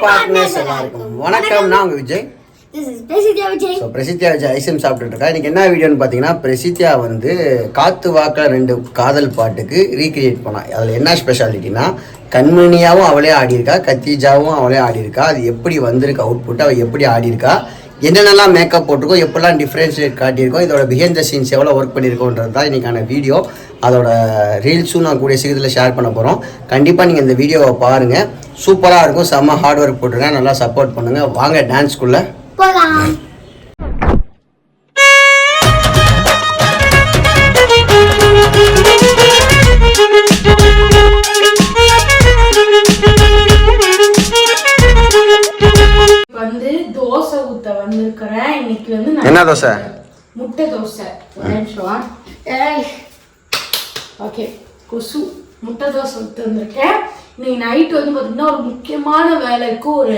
Partners எல்லாருக்கும் வணக்கம். நான் உங்க விஜய். பிரசித்தியா விஜய் ஐஸ்கிரீம் சாப்பிட்டுட்டு இருக்கா. இன்னைக்கு என்ன வீடியோன்னு பார்த்தீங்கன்னா, பிரசித்தியா வந்து காத்து வாக்கில் 2 காதல் பாட்டுக்கு ரீக்ரியேட் பண்ணா. அதில் என்ன ஸ்பெஷாலிட்டினா, கண்மணியாவும் அவளே ஆடியிருக்கா, கத்திஜாவும் அவளே ஆடியிருக்கா. அது எப்படி வந்திருக்கு அவுட்புட், அவள் எப்படி ஆடியிருக்கா, என்னென்னலாம் மேக்கப் போட்டிருக்கோம், எப்படிலாம் டிஃப்ரென்ஷியேட் காட்டியிருக்கோம், இதோட பிஹைண்ட் த சீன்ஸ் எவ்வளோ ஒர்க் பண்ணியிருக்கோன்றது தான் இன்றைக்கான வீடியோ. அதோட ரீல்ஸும் நான் கூடிய சீக்கிரத்தில் ஷேர் பண்ண போகிறோம். கண்டிப்பாக நீங்கள் இந்த வீடியோவை பாருங்கள், சூப்பராக இருக்கும். செம்ம ஹார்ட் ஒர்க் போட்டுருங்க, நல்லா சப்போர்ட் பண்ணுங்கள். வாங்க டான்ஸ்குள்ளே போகலாம். வந்து தோசை ஊத்த வந்திருக்கிறேன். இன்னைக்கு வந்து என்ன தோசை? முட்டை தோசை. ஓகே, கொசு முட்டை தோசை ஊத்த வந்திருக்கேன். இன்னைக்கு நைட் வந்து பார்த்தீங்கன்னா ஒரு முக்கியமான வேலைக்கு ஒரு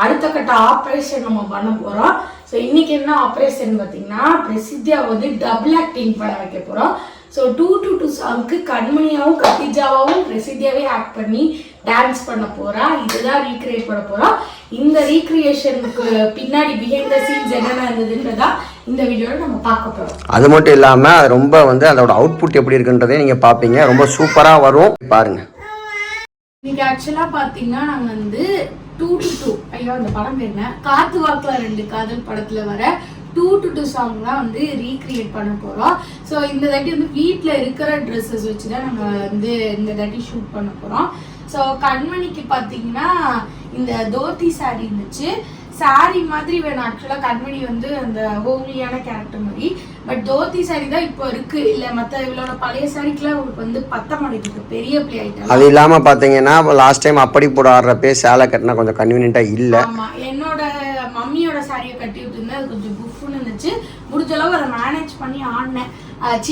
அடுத்த கட்ட ஆப்ரேஷன் நம்ம பண்ண போகிறோம். ஸோ இன்னைக்கு என்ன ஆப்ரேஷன் பார்த்தீங்கன்னா, பிரசித்தியா வந்து டபுள் ஆக்டிங் பண்ண வைக்க போகிறோம். ஸோ 2 சாங்க்கு கண்மணியாவும் கத்திஜாவும் பிரசித்தியாவே ஆக்ட் பண்ணி டான்ஸ் பண்ண போகிறா. இதுதான் ரீக்ரியேட் பண்ண போகிறோம். இந்த ரீக்ரியேஷனுக்கு பின்னாடி பிஹைண்ட் த சீன்ஸ் என்னென்ன இருந்ததுன்றதா இந்த வீடியோவில் நம்ம பார்க்க போகிறோம். அது மட்டும் இல்லாமல் ரொம்ப வந்து அதோட அவுட்புட் எப்படி இருக்குன்றதே நீங்கள் பார்ப்பீங்க. ரொம்ப சூப்பராக வரும், பாருங்க. இன்னைக்கு ஆக்சுவலாக பார்த்தீங்கன்னா நாங்கள் வந்து 2 to 2 ஐயோ அந்த படம் என்ன காத்து வாக்கில் 2 காதல் படத்தில் வர 2 to 2 சாங் தான் வந்து ரீக்ரியேட் பண்ண போகிறோம். ஸோ இந்த தாட்டி வந்து வீட்டில் இருக்கிற ட்ரெஸ்ஸஸ் வச்சு தான் நம்ம வந்து இந்த தாட்டி ஷூட் பண்ண போகிறோம். ஸோ கண்மணிக்கு பார்த்தீங்கன்னா இந்த தோத்தி சாரீ இருந்துச்சு. சாரி மாதிரி வேணும் ஆக்சுவலாக. கண்மணி வந்து அந்த ஹோம்லியான கேரக்டர் மாதிரி. பட் தோத்தி சாரி தான் இப்போ இருக்கு. இல்லை மற்ற இவளோட பழைய சாரிக்குலாம் அவங்களுக்கு வந்து பத்த மாட்டேங்குது, பெரிய பிள்ளை ஆயிட்டாங்க. அது இல்லாமல் பார்த்தீங்கன்னா லாஸ்ட் டைம் அப்படி போட ஆடுறப்பே சேலை கட்டினா கொஞ்சம் கன்வீனியன்ட்டாக இல்லை. ஆமாம், என்னோட மம்மியோட சாரியை கட்டி விட்டுருந்தேன். அது கொஞ்சம் புஃப்னு இருந்துச்சு. முடிஞ்ச அளவு அதை மேனேஜ் பண்ணி ஆடினேன்.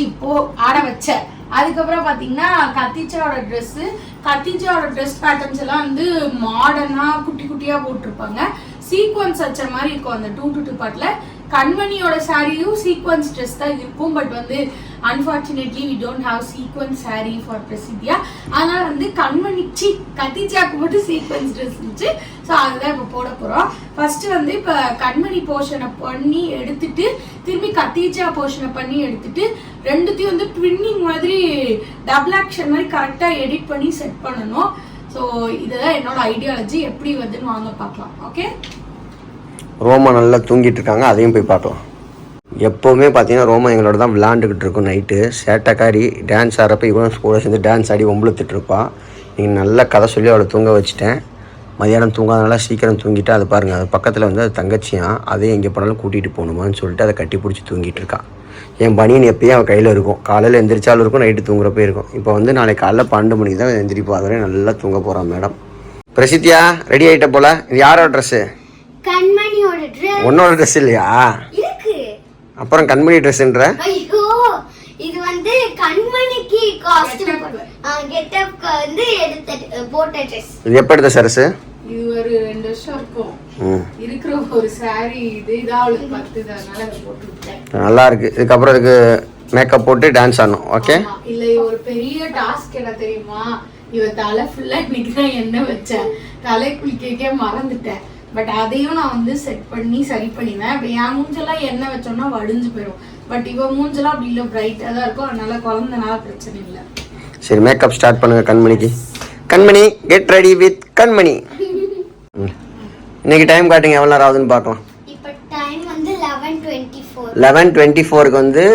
இப்போ ஆட வச்சேன். அதுக்கப்புறம் பார்த்தீங்கன்னா கத்திஜாவோட ட்ரெஸ் பேட்டர்ன்ஸ் எல்லாம் வந்து மாடர்னாக குட்டி குட்டியாக போட்டிருப்பாங்க. சீக்வன்ஸ் வச்ச மாதிரி இருக்கும் அந்த 2 to 2 பாட்டில். கண்மணியோட சாரியும் சீக்வன்ஸ் ட்ரெஸ் தான் இருக்கும். பட் வந்து unfortunately we don't have sequence sorry for Prasithya. ஆனால் வந்து கத்திஜாக்கு மட்டும் சீக்வன்ஸ் ட்ரெஸ் இருந்துச்சு. ஸோ அதுதான் இப்போ போட போகிறோம். ஃபர்ஸ்ட் வந்து இப்போ கண்மணி போர்ஷனை பண்ணி எடுத்துட்டு திரும்பி கத்திஜா போர்ஷனை பண்ணி எடுத்துட்டு ரெண்டுத்தையும் வந்து ட்வின்னிங் மாதிரி டபுள் ஆக்ஷன் மாதிரி கரெக்டாக எடிட் பண்ணி செட் பண்ணணும். ஸோ இதுதான் என்னோட ஐடியாலஜி. எப்படி வருதுன்னு வாங்க பார்க்கலாம். ஓகே, ரோமா நல்லா தூங்கிட்டு இருக்காங்க, அதையும் போய் பார்க்கலாம். எப்போவுமே பார்த்தீங்கன்னா ரோமா எங்களோட தான் விளாண்டுக்கிட்டு இருக்கும். நைட்டு சேட்டைக்காரி டான்ஸ் ஆடுறப்ப இவனும் கூட சேர்ந்து டான்ஸ் ஆடி ஒம்பளுத்துட்டு இருப்பாள். நீங்கள் நல்ல கதை சொல்லி அவளை தூங்க வச்சுட்டேன். மதியானம் தூங்காதனால சீக்கிரம் தூங்கிட்டு அது பாருங்கள், அது பக்கத்தில் வந்து அது தங்கச்சியான். அதையும் எங்கே போனாலும் கூட்டிகிட்டு போகணுமான்னு சொல்லிட்டு அதை கட்டி பிடிச்சி தூங்கிட்டு இருக்கான். என் பனியன் எப்பயும் அவன் கையில் இருக்கும். காலையில் எந்திரிச்சாலும் இருக்கும், நைட்டு தூங்குறப்ப இருக்கும். இப்போ வந்து நாளைக்கு காலைல 12 மணிக்கு தான் எந்திரிப்போம். அதுவரை நல்லா தூங்க போகிறான் மேடம். பிரசித்தியா ரெடி ஆகிட்ட போல. இது யாரோட ட்ரெஸ்ஸு? கண்மணியோட ட்ரெஸ். உன்னோட ட்ரெஸ் இல்லையா? இருக்கு. அப்புறம் கண்மணி ட்ரெஸ்ன்ற? ஐயோ, இது வந்து கண்மணிக்கு காஸ்டியூம் கெட்டப்க்கு வந்து போட்ட ட்ரெஸ். இது எப்போ எடுத்த சரசு? இது ஒரு 2 வருஷம் இருக்கும். இருக்கிற ஒரு சாரி இது அவளுக்கு பத்துதனால அதை போட்டு விட்டேன். நல்லா இருக்கு. இதுக்கப்புறம் இதுக்கு மேக்கப் போட்டு டான்ஸ் ஆடணும். ஓகே, இல்ல ஒரு பெரிய டாஸ்க் என்ன தெரியுமா? இவ தலை ஃபுல்லா இன்னைக்கு தான் எண்ணெய் வச்சேன். தலை குளிக்க மறந்துட்டேன். பட் அதையும் நான் வந்து செட் பண்ணி சரி பண்ணினேன். இப்போ என் மூஞ்செல்லாம் எண்ணெய் வச்சோம்னா வடிஞ்சு போயிடும். பட் இவ மூஞ்செல்லாம் அப்படி இல்லை, பிரைட்டாக தான் இருக்கும். அதனால குழந்தைனால பிரச்சனை இல்லை. சரி, மேக்கப் ஸ்டார்ட் பண்ணுங்க கண்மணிக்கு. கண்மணி கெட் ரெடி வித் கண்மணி. இன்னைக்கு டைம் காட்டுங்க, எவ்வளோ நேரம் ஆகுதுன்னு பார்க்கலாம். இப்போ டைம் வந்து 11:24. 11:24க்கு வந்து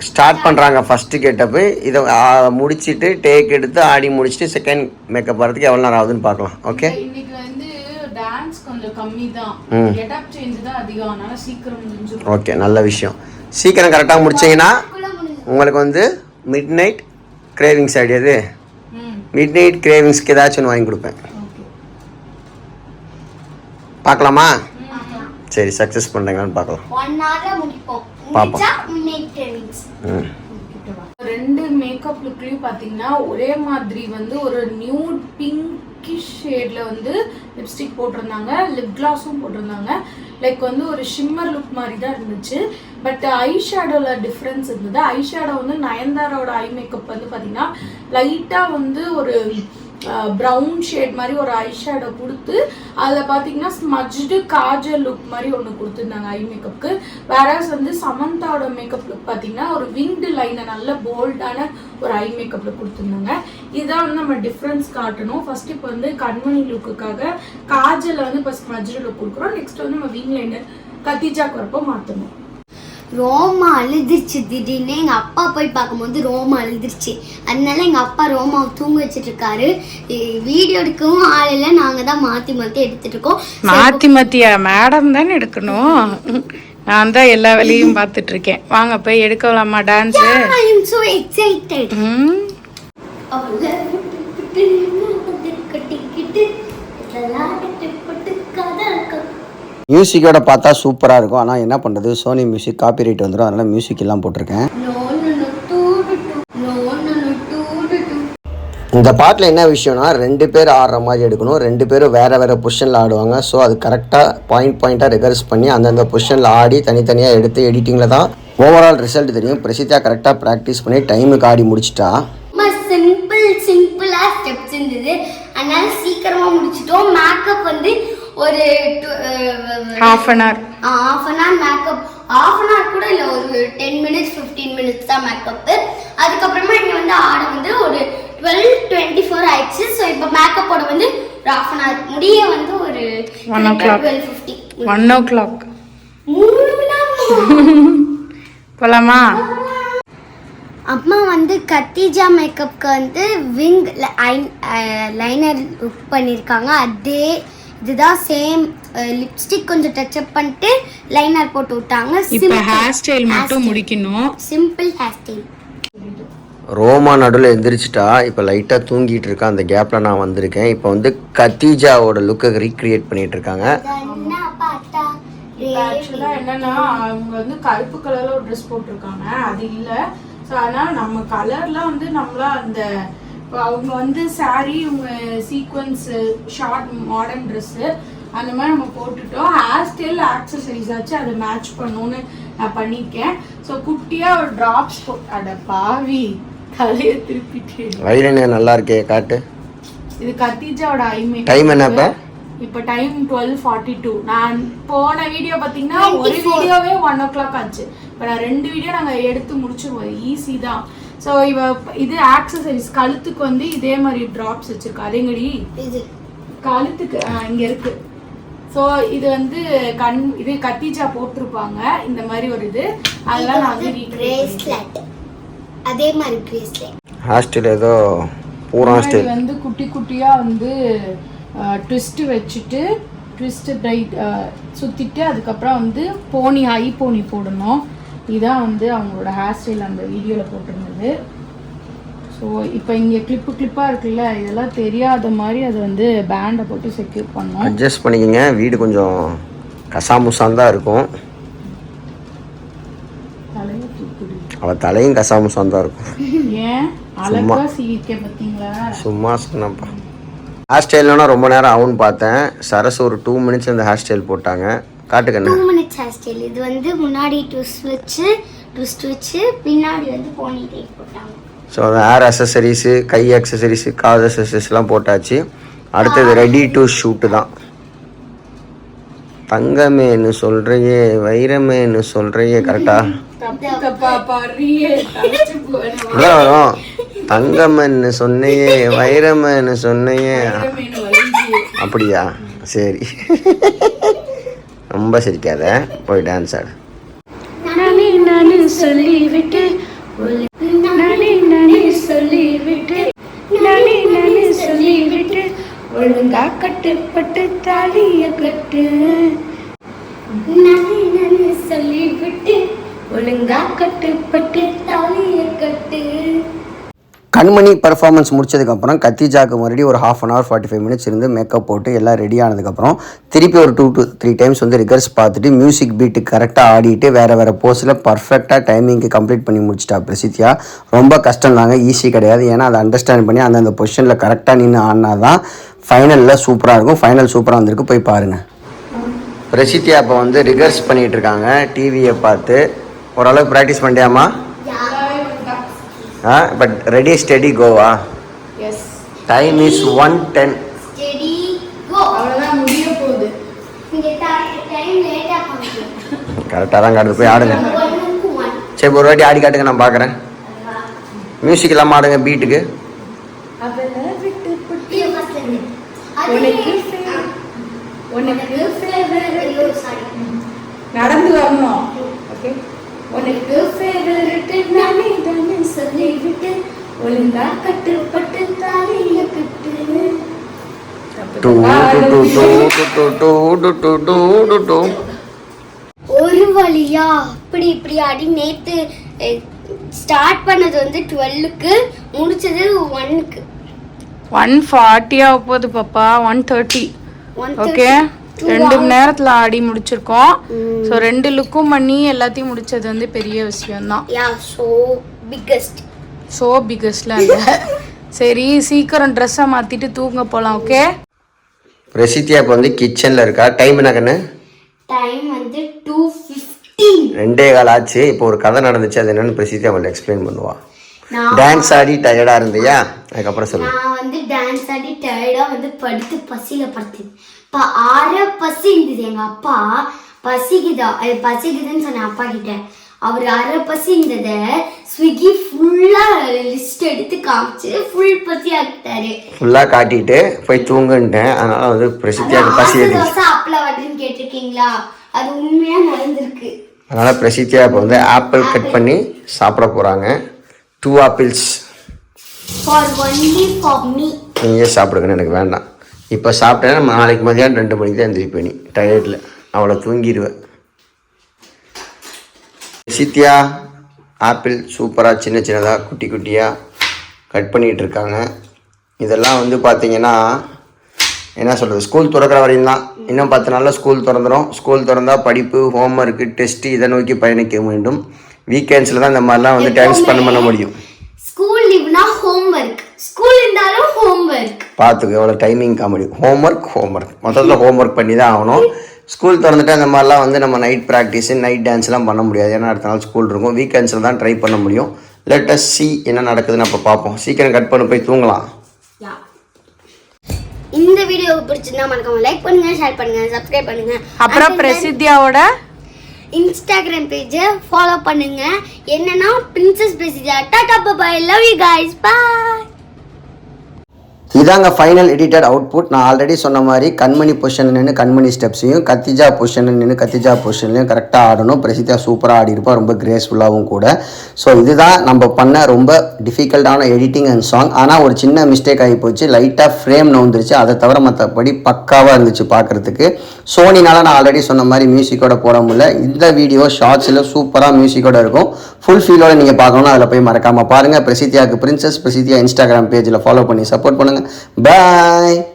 ஸ்டார்ட் பண்ணுறாங்க ஃபஸ்ட்டு கெட்டப்பு. இதை முடிச்சுட்டு டேக் எடுத்து ஆடி முடிச்சுட்டு செகண்ட் மேக்கப் வரதுக்கு எவ்வளோ நேரம் ஆகுதுன்னு பார்க்கலாம். ஓகே, இன்னைக்கு வந்து டான்ஸ் கொஞ்சம் கம்மி தான், கெட்டப் சேஞ்ச் தான் அதிகம், அதனால சீக்கிரம் முடிஞ்சிடும். ஓகே, நல்ல விஷயம். சீக்கிரம் கரெக்டாக முடிச்சிங்கன்னா உங்களுக்கு வந்து மிட் நைட் கிரேவிங்ஸ் ஐடியாது. மிட் நைட் கிரேவிங்ஸ்க்கு ஏதாச்சும் ஒன்று வாங்கி கொடுப்பேன். பார்க்கலாமா? சரி, சக்ஸஸ் பண்ணுறீங்களான்னு பார்க்கலாம். 1 hour முடிப்போம். பார்ப்போம். 2 மேக்கப் லுக்லயும் பாத்தீங்கன்னா ஒரே மாதிரி வந்து ஒரு நியூட் பிங்கிஷ் ஷேட்ல வந்து லிப்ஸ்டிக் போட்டிருந்தாங்க, லிப் கிளாஸும் போட்டிருந்தாங்க. லைக் வந்து ஒரு ஷிம்மர் லுக் மாதிரி தான் இருந்துச்சு. பட் ஐ ஷேடோல டிஃப்ரென்ஸ் இருந்தது. ஐ ஷேடோ வந்து நயன்தாரோட ஐ மேக்கப் வந்து பாத்தீங்கன்னா லைட்டா வந்து ஒரு ப்ரௌன் ஷேட் மாதிரி ஒரு ஐ ஷேடோ கொடுத்து அதில் பார்த்தீங்கன்னா ஸ்மஜ்டு காஜல் லுக் மாதிரி ஒன்று கொடுத்துருந்தாங்க ஐ மேக்கப்புக்கு. வேறஸ் வந்து சமந்தாவோட மேக்கப் லுக் பார்த்தீங்கன்னா ஒரு விங்டு லைனை நல்ல போல்டான ஒரு ஐ மேக்கப் லுக் கொடுத்துருந்தாங்க. இதுதான் வந்து நம்ம டிஃப்ரென்ஸ் காட்டணும். ஃபர்ஸ்ட் இப்போ வந்து கண்மணி லுக்குக்காக காஜலில் வந்து இப்போ ஸ்மஜ்டு லுக் கொடுக்குறோம். நெக்ஸ்ட் வந்து நம்ம விங் லைனர் கத்திஜாக்கு வரப்போ மாற்றணும். ரோமா அழுதுருச்சு திடீர்னு. எங்கள் அப்பா போய் பார்க்கும்போது ரோமா அழுதுருச்சு. அதனால எங்கள் அப்பா ரோமாவை தூங்க வச்சுட்டு இருக்காரு. வீடியோ எடுக்கவும் ஆள் இல்லை, நாங்கள் தான் மாற்றி மாற்றி எடுத்துட்டு இருக்கோம். மாத்தியா மேடம் தானே எடுக்கணும். நான் தான் எல்லா வேலையும் பார்த்துட்டு இருக்கேன். வாங்க போய் எடுக்கலாமா dance? I am so excited. மியூசிக்கோட பார்த்தா சூப்பராக இருக்கும். ஆனால் என்ன பண்ணுறது, சோனி மியூசிக் காப்பி ரைட் வந்துடும். அதனால் மியூசிக் எல்லாம் போட்டிருக்கேன். இந்த பாட்டில் என்ன விஷயம்னா 2 பேர் ஆடுற மாதிரி எடுக்கணும். 2 பேரும் வேறு வேறு பொசிஷனில் ஆடுவாங்க. ஸோ அது கரெக்டாக பாயிண்ட்டாக ரிகர்ஸ் பண்ணி அந்தந்த பொசிஷனில் ஆடி தனித்தனியாக எடுத்து எடிட்டிங்கில் தான் ஓவரால் ரிசல்ட் தெரியும். பிரசித்தியா கரெக்டாக ப்ராக்டிஸ் பண்ணி டைமுக்கு ஆடி முடிச்சிட்டா. சிம்பிளா ஸ்டெப்ஸ் இருந்தது, அதனால சீக்கிரமா முடிச்சிட்டோம். மேக்கப் வந்து ஒரு half an hour makeup, half an hour கூட இல்லை, ஒரு 10 minutes 15 minutes தான் மேக்கப். அதுக்கப்புறமா இங்கே வந்து ஆட வந்து ஒரு 12-24 ஆயிடுச்சு. ஸோ இப்போ மேக்கப்போட வந்து ஒரு half an hour முடிய வந்து ஒரு 12:50 1 o'clock போலாமா? அம்மா வந்து கத்திஜா மேக்கப்க்கு வந்து விங் லைனர் லுக் பண்ணியிருக்காங்க. அதே இதுதான் சேம். லிப்ஸ்டிக் கொஞ்சம் டச் அப் பண்ணிட்டு லைனர் போட்டு விட்டாங்க. இப்போ ஹேர் ஸ்டைல் மட்டும் முடிக்கணும். Simple hair style. ரோமா நடுவில் எந்திரிச்சிட்டா. இப்போ லைட்டாக தூங்கிட்டு இருக்கா. அந்த கேப்பில் நான் வந்திருக்கேன். இப்போ வந்து கத்திஜாவோட லுக்கை ரீக்ரியேட் பண்ணிட்டு இருக்காங்க. ஆக்சுவலாக என்னன்னா அவங்க வந்து கருப்பு கலரில் ஒரு ட்ரெஸ் போட்டிருக்காங்க, அது இல்லை. ஸோ அதனால் நம்ம கலரில் வந்து நம்மளா அந்த அவங்க வந்து சாரீ, இவங்க சீக்வன்ஸு ஷார்ட் மாடர்ன் ட்ரெஸ்ஸு அந்த மாதிரி நம்ம போட்டுட்டோம். ஹேர் ஸ்டைல் ஆக்சசரிஸ் ஆச்சு அதை மேட்ச் பண்ணணும்னு நான் பண்ணியிருக்கேன். ஸோ குட்டியாக ஒரு ட்ராப்ஸ் அட பாவி தலையை திருப்பிட்டு. ஐலைனர் நல்லா இருக்கே, காட்டு. இது கத்திஜாவோட ஐமே. டைம் என்னப்பா? இப்போ டைம் 12:42. நான் போன வீடியோ பார்த்தீங்கன்னா ஒரு வீடியோவே 1 o'clock ஆச்சு. இப்போ நான் 2 வீடியோ நாங்கள் எடுத்து முடிச்சிருவோம். ஈஸி தான். ஸோ இது ஆக்சசரிஸ் கழுத்துக்கு வந்து இதே மாதிரி ட்ராப்ஸ் வச்சிருக்கா. அதேங்கடி கழுத்துக்கு இங்கே இருக்கு. ஸோ இது வந்து இது கத்திஜா போட்டிருப்பாங்க இந்த மாதிரி ஒரு இது. அதெல்லாம் நான் வந்து பிரேஸ்லெட், அதே மாதிரி பிரேஸ்லெட். ஹாஸ்டல் ஏதோ பூரா ஸ்டைல் வந்து குட்டி குட்டியாக வந்து ட்விஸ்ட் வச்சுட்டு ட்விஸ்ட் பிரைட் சுற்றிட்டு அதுக்கப்புறம் வந்து போனி ஹை போனி போடணும். இதான் வந்து அவங்களோட ஹேர் ஸ்டைல் அந்த வீடியோவில் போட்டிருந்தது. ஸோ இப்போ இங்கே கிளிப்பாக இருக்குல்ல, இதெல்லாம் தெரியாத மாதிரி அதை வந்து பேண்டை போட்டு செக்யூர் பண்ணோம். அட்ஜஸ்ட் பண்ணிக்கோங்க. வீடு கொஞ்சம் கசாமுசான் தான் இருக்கும். அவள் தலையும் கசாமுசான் தான் இருக்கும். ஏன் அழகா சீக்கிரம் பார்த்தீங்களா? சும்மா சொன்னப்பா. ஹேர் ஸ்டைல்னா ரொம்ப நேரம் ஆகும்னு பார்த்தேன். சரஸ் ஒரு 2 minutes அந்த ஹேர் ஸ்டைல் போட்டாங்க. காட்டுக்கண்ணு 2 minutes ஹேர் ஸ்டைல். இது வந்து முன்னாடி ட்விஸ்ட் வச்சு பின்னாடி வந்து போனி டைப் போட்டாங்க. ஸோ அந்த ஹேர் அக்சசரிஸு, கை அக்சசரிஸு, காது அக்சசரிஸ்லாம் போட்டாச்சு. அடுத்தது ரெடி டு ஷூட்டு தான். தங்கமேன்னு சொல்கிறையே, வைரமேன்னு சொல்கிறையே, கரெக்டா? வரும். தங்கம்னு சொன்னையே, வைரமன்னு சொன்னையே. அப்படியா? சரி, ரொம்ப சிரிக்காத, போய் டான்ஸ் ஆடு. ஒழுங்கா கட்டுப்பட்டு தாலிய கட்டு, சொல்லிவிட்டு ஒழுங்கா கட்டுப்பட்டு தாலிய கட்டு. கண்மணி பர்ஃபார்மன்ஸ் முடிச்சதுக்கப்புறம் கத்திஜாக்கு மறுபடியும் ஒரு 1/2 hour 45 minutes இருந்து மேக்கப் போட்டு எல்லாம் ரெடி ஆனதுக்கப்புறம் திருப்பி ஒரு 2 to 3 times வந்து ரிகர்ஸ் பார்த்துட்டு மியூசிக் பீட்டு கரெக்டாக ஆடிட்டு வேறு போஸில் பர்ஃபெக்டாக டைமிங்க்கு கம்ப்ளீட் பண்ணி முடிச்சிட்டா பிரசித்தியா. ரொம்ப கஷ்டம் தாங்க, ஈஸி கிடையாது. ஏன்னா அதை அண்டர்ஸ்டாண்ட் பண்ணி அந்தந்த பொசிஷனில் கரெக்டாக நின்று ஆடினா தான் ஃபைனலில் சூப்பராக இருக்கும். ஃபைனல் சூப்பராக வந்திருக்கு, போய் பாருங்கள். பிரசித்தியா இப்போ வந்து ரிகர்ஸ் பண்ணிகிட்டு இருக்காங்க டிவியை பார்த்து. ஓரளவுக்கு ப்ராக்டிஸ் பண்ணியாமா? பட் ரெடி ஸ்டெடி கோவா? Yes. Time is 1:10. Steady go. அவ்வளவுதான் முடிய போகுது. இங்க டைம் லேட்டா போகுது. கரெக்டாக தான் காட்டுது, போய் ஆடுங்க. சரி ஒரு வாட்டி ஆடி காட்டுங்க, நான் பார்க்குறேன். மியூசிக் இல்லாமல் ஆடுங்க பீட்டுக்கு. நடந்து வரணும். ஓகே. உனக்கு ஃபேவரட் நானே தானே சொல்லி விட்டு ஒழுங்கா கட்டுப்பட்டு தாலிய கட்டு. ஒரு வழியா அப்படி இப்படி ஆடி நேத்து ஸ்டார்ட் பண்ணது வந்து 12க்கு முடிச்சது 1க்கு. 1:40 ஆக போகுது பாப்பா. 1:30. ஓகே. 2 மணி நேரத்துல ஆடி முடிச்சிருக்கோம். ஸோ 2 லுக்கும் பண்ணி எல்லாத்தையும் முடிச்சது வந்து பெரிய விஷயம் தான். ஸோ பிக்கஸ்ட்ல இல்லை. சரி சீக்கிரம் ட்ரெஸ்ஸை மாத்திட்டு தூங்க போலாம். ஓகே. பிரசித்தியா இப்போ வந்து கிச்சன்ல இருக்கா. டைம் என்ன கண்ணு? டைம் வந்து 2:15. 2:15 ஆச்சு. இப்போ ஒரு கதை நடந்துச்சு, அது என்னன்னு பிரசித்தியா அவங்கள்ட்ட எக்ஸ்பிளைன் பண்ணுவா. டான்ஸ் ஆடி டயர்டா இருந்தியா? அதுக்கப்புறம் சொல்லு. நான் வந்து டான்ஸ் ஆடி டயர்டா வந்து படுத்து பசியில படுத்தேன். இப்போ பசி இருந்தது. எங்க அப்பா பசிக்குதுன்னு சொன்னேன் அப்பா கிட்ட. அவர் பசி இருந்ததை ஸ்விக்கி ஃபுல்லா லிஸ்ட் எடுத்து காமிச்சு ஃபுல் பசி ஆக்கிட்டாரு. ஃபுல்லா காட்டிட்டு போய் தூங்குன்ட்டேன். அதனால வந்து பிரசித்தியாவுக்கு பசி தோசை அப்பள வட்டுன்னு கேட்டிருக்கீங்களா? அது உண்மையா நடந்திருக்கு. அதனால பிரசித்தியா இப்போ வந்து ஆப்பிள் கட் பண்ணி சாப்பிட போறாங்க. 2 ஆப்பிள்ஸ் for me. நீயே சாப்பிடுங்கன்னு எனக்கு வேண்டாம். இப்போ சாப்பிட்டேன்னா நாளைக்கு மதியானம் 2 மணிக்கு தான் எந்திரிப்பேன். நீ டயர்டில் அவளை தூங்கிடுவேன். பிரசித்தியா ஆப்பிள் சூப்பராக சின்ன சின்னதாக குட்டி குட்டியாக கட் பண்ணிகிட்டு இருக்காங்க. இதெல்லாம் வந்து பார்த்திங்கன்னா என்ன சொல்கிறது, ஸ்கூல் திறக்கிற வரையும் தான். இன்னும் 10 நாளில் ஸ்கூல் திறந்துடும். ஸ்கூல் திறந்தால் படிப்பு, ஹோம்ஒர்க்கு, டெஸ்ட்டு இதை நோக்கி பயணிக்க வேண்டும். வீக்கெண்ட்ஸில் தான் இந்த மாதிரிலாம் வந்து டைம் ஸ்பெண்ட் பண்ண முடியும். ஸ்கூல் லீவ்னா ஹோம்ஒர்க், ஸ்கூல் இருந்தாலும் ஹோம்ஒர்க். பார்த்துக்கு எவ்வளோ டைமிங் காமெடி. ஹோம்ஒர்க் மொத்தத்தில் ஹோம்ஒர்க் பண்ணி தான் ஆகணும். ஸ்கூல் திறந்துட்டு அந்த மாதிரிலாம் வந்து நம்ம நைட் ப்ராக்டிஸு, நைட் டான்ஸ்லாம் பண்ண முடியாது. ஏன்னா அடுத்த நாள் ஸ்கூல் இருக்கும். வீக்கெண்ட்ஸில் தான் ட்ரை பண்ண முடியும். லெட் அஸ் see என்ன நடக்குதுன்னு அப்போ பார்ப்போம். சீக்கிரம் கட் பண்ணி போய் தூங்கலாம். இந்த வீடியோ பிடிச்சிருந்தா மறக்காம லைக் பண்ணுங்க, ஷேர் பண்ணுங்க, சப்ஸ்கிரைப் பண்ணுங்க. அப்புறம் பிரசித்தியாவோட இன்ஸ்டாகிராம் பேஜை ஃபாலோ பண்ணுங்க. என்னன்னா princess Prasithya. Tata bye, love you guys, bye. இதாங்க ஃபைனல் எடிட்டட் அவுட்புட். நான் ஆல்ரெடி சொன்ன மாதிரி கண்மணி பொசிஷனில் நின்று கண்மணி ஸ்டெப்ஸையும், கத்திஜா பொசிஷனில் நின்று கத்திஜா பொசிஷன்லையும் கரெக்டாக ஆடணும். பிரசித்தியா சூப்பராக ஆடி இருப்பா, ரொம்ப கிரேஸ்ஃபுல்லாகவும் கூட. ஸோ இதுதான் நம்ம பண்ண ரொம்ப டிஃபிகல்ட்டான எடிட்டிங் அண்ட் சாங். ஆனால் ஒரு சின்ன மிஸ்டேக் ஆகி போச்சு. லைட்டாக ஃப்ரேம் நவுந்துருச்சு. அதை தவிர மற்றபடி பக்காவாக இருந்துச்சு பார்க்குறதுக்கு. சோனினால நான் ஆல்ரெடி சொன்ன மாதிரி மியூசிக்கோட போட முடியல. இந்த வீடியோ ஷார்ட்ஸில் சூப்பராக மியூசிக்கோட இருக்கும். ஃபுல் ஃபீலோட நீங்கள் பார்க்கணுன்னா அதில் போய் மறக்காமல் பாருங்கள். பிரசித்தியாவுக்கு பிரின்சஸ் பிரசித்தியா இன்ஸ்டாகிராம் பேஜில் ஃபாலோ பண்ணி சப்போர்ட் பண்ணுங்கள். Bye.